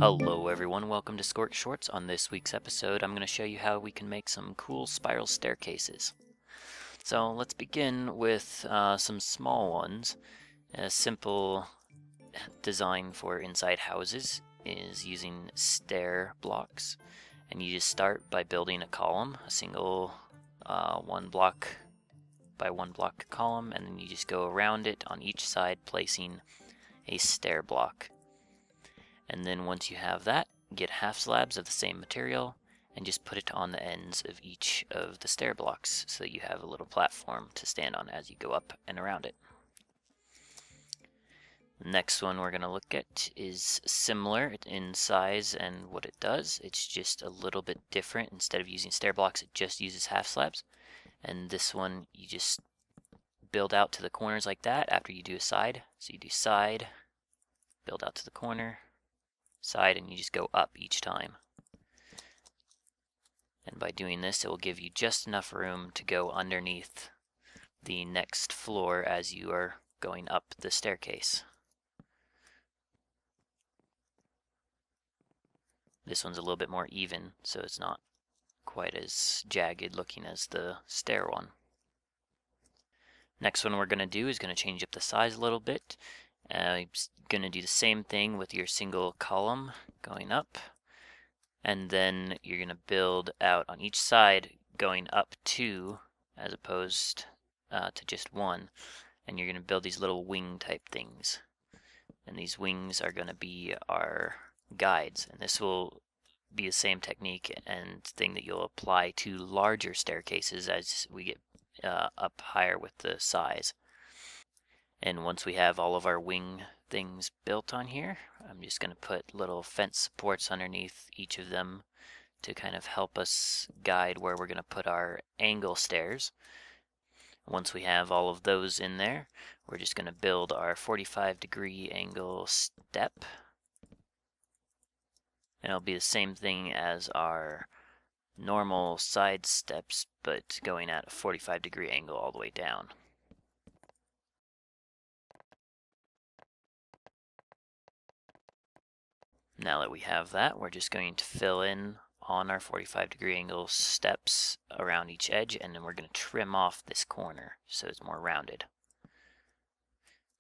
Hello everyone, welcome to Sqorck Shorts. On this week's episode, I'm going to show you how we can make some cool spiral staircases. So let's begin with some small ones. A simple design for inside houses is using stair blocks. And you just start by building a column, a single 1 block by 1 block column, and then you just go around it on each side placing a stair block. And then once you have that, get half slabs of the same material and just put it on the ends of each of the stair blocks so that you have a little platform to stand on as you go up and around it. The next one we're going to look at is similar in size and what it does. It's just a little bit different. Instead of using stair blocks, it just uses half slabs. And this one you just build out to the corners like that after you do a side. So you do side, build out to the corner, side, and you just go up each time. And by doing this, it will give you just enough room to go underneath the next floor as you are going up the staircase. This one's a little bit more even, so it's not quite as jagged looking as the stair one. Next one we're going to do is going to change up the size a little bit. You're going to do the same thing with your single column going up, and then you're going to build out on each side going up 2 as opposed to just 1, and you're going to build these little wing type things, and these wings are going to be our guides, and this will be the same technique and thing that you'll apply to larger staircases as we get up higher with the size. And once we have all of our wing things built on here, I'm just going to put little fence supports underneath each of them to kind of help us guide where we're going to put our angle stairs. Once we have all of those in there, we're just going to build our 45-degree angle step. And it'll be the same thing as our normal side steps, but going at a 45-degree angle all the way down. Now that we have that, we're just going to fill in on our 45-degree angle steps around each edge, and then we're going to trim off this corner so it's more rounded.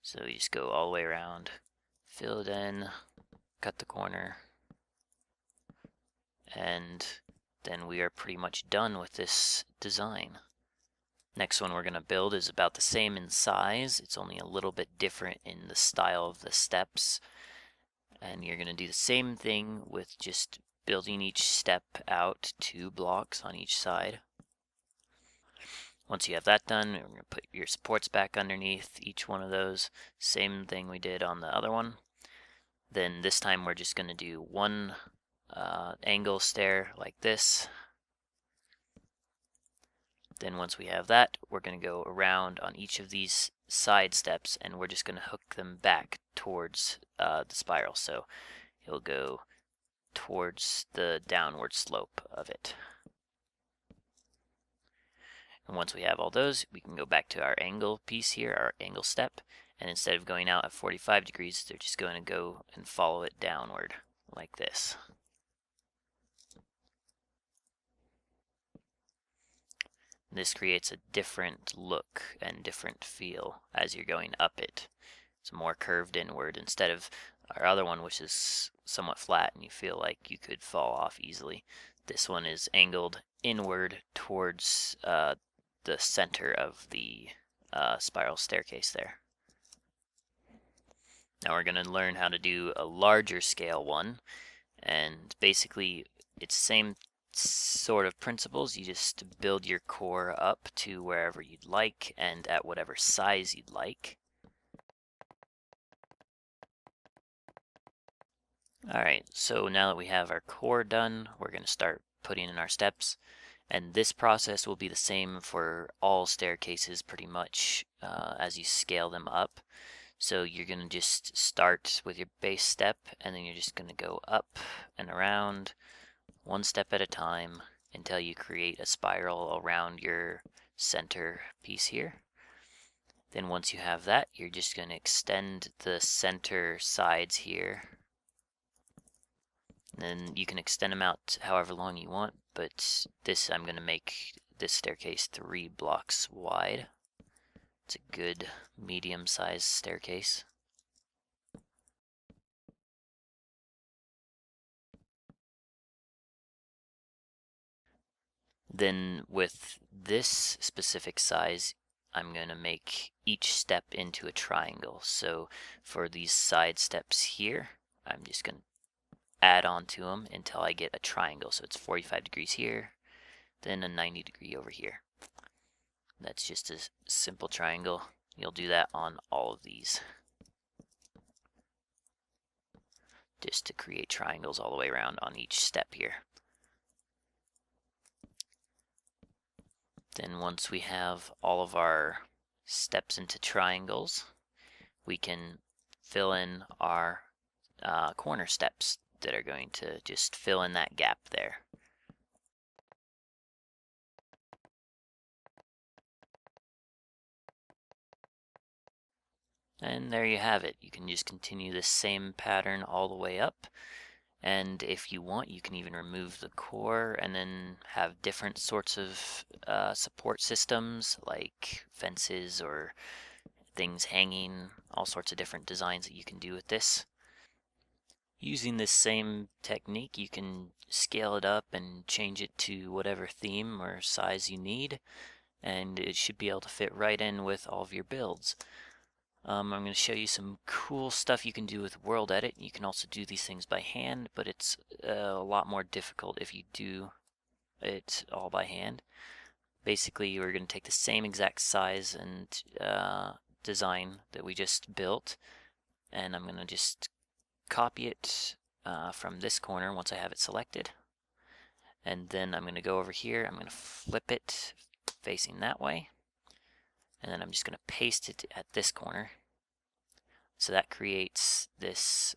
So we just go all the way around, fill it in, cut the corner, and then we are pretty much done with this design. Next one we're going to build is about the same in size. It's only a little bit different in the style of the steps. And you're going to do the same thing with just building each step out 2 blocks on each side. Once you have that done, we're going to put your supports back underneath each one of those. Same thing we did on the other one. Then this time we're just going to do 1 angle stair like this. Then once we have that, we're going to go around on each of these side steps, and we're just going to hook them back towards the spiral, so it'll go towards the downward slope of it. And once we have all those, we can go back to our angle piece here, our angle step, and instead of going out at 45 degrees, they're just going to go and follow it downward like this. This creates a different look and different feel as you're going up it. It's more curved inward instead of our other one, which is somewhat flat and you feel like you could fall off easily. This one is angled inward towards the center of the spiral staircase there. Now we're going to learn how to do a larger scale one, and basically it's the same sort of principles. You just build your core up to wherever you'd like and at whatever size you'd like. Alright, so now that we have our core done, we're going to start putting in our steps, and this process will be the same for all staircases pretty much as you scale them up. So you're going to just start with your base step, and then you're just going to go up and around 1 step at a time until you create a spiral around your center piece here. Then once you have that, you're just going to extend the center sides here And you can extend them out however long you want, but this, I'm going to make this staircase 3 blocks wide. It's a good medium-sized staircase. Then with this specific size, I'm going to make each step into a triangle. So for these side steps here, I'm just going to add on to them until I get a triangle. So it's 45 degrees here, then a 90 degree over here. That's just a simple triangle. You'll do that on all of these, just to create triangles all the way around on each step here. Then once we have all of our steps into triangles, we can fill in our corner steps that are going to just fill in that gap there. And there you have it. You can just continue the same pattern all the way up. And if you want, you can even remove the core and then have different sorts of support systems, like fences or things hanging, all sorts of different designs that you can do with this. Using this same technique, you can scale it up and change it to whatever theme or size you need, and it should be able to fit right in with all of your builds. I'm going to show you some cool stuff you can do with World Edit. You can also do these things by hand, but it's a lot more difficult if you do it all by hand. Basically, we're going to take the same exact size and design that we just built, and I'm going to just copy it from this corner once I have it selected. And then I'm going to go over here, I'm going to flip it facing that way. And then I'm just going to paste it at this corner. So that creates this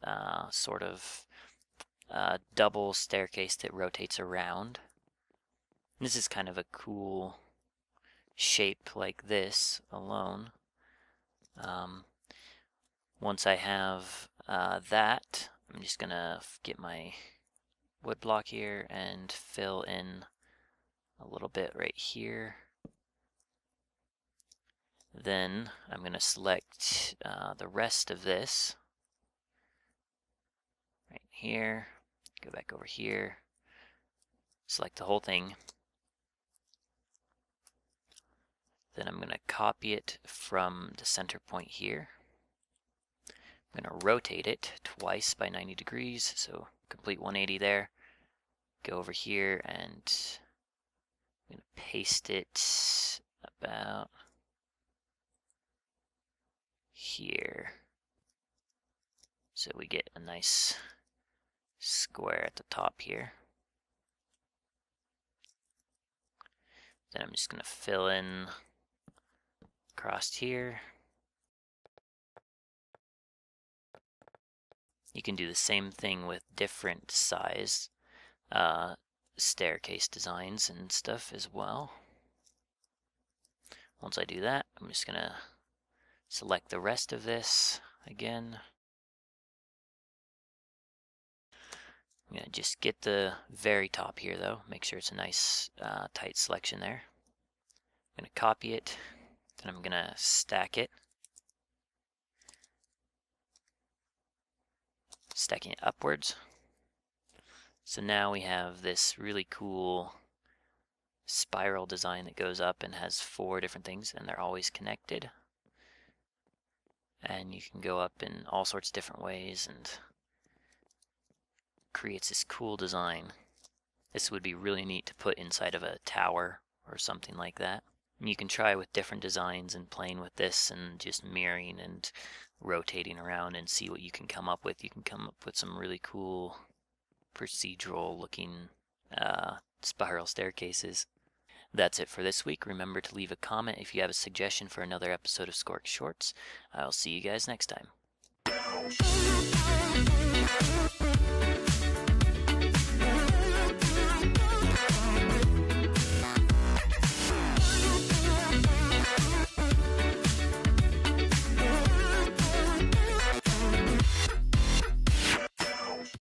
sort of double staircase that rotates around. This is kind of a cool shape like this alone. Once I have that, I'm just going to get my wood block here and fill in a little bit right here. Then I'm going to select the rest of this right here, go back over here, select the whole thing. Then I'm going to copy it from the center point here. I'm going to rotate it twice by 90 degrees, so complete 180 there. Go over here and I'm going to paste it about here, so we get a nice square at the top here. Then I'm just going to fill in across here. You can do the same thing with different size staircase designs and stuff as well. Once I do that, I'm just going to select the rest of this again. I'm going to just get the very top here though, make sure it's a nice tight selection there. I'm going to copy it, then I'm going to stack it. Stacking it upwards. So now we have this really cool spiral design that goes up and has 4 different things, and they're always connected. And you can go up in all sorts of different ways and creates this cool design. This would be really neat to put inside of a tower or something like that. And you can try with different designs and playing with this and just mirroring and rotating around and see what you can come up with. You can come up with some really cool procedural looking spiral staircases. That's it for this week. Remember to leave a comment if you have a suggestion for another episode of Sqorck Shorts. I'll see you guys next time.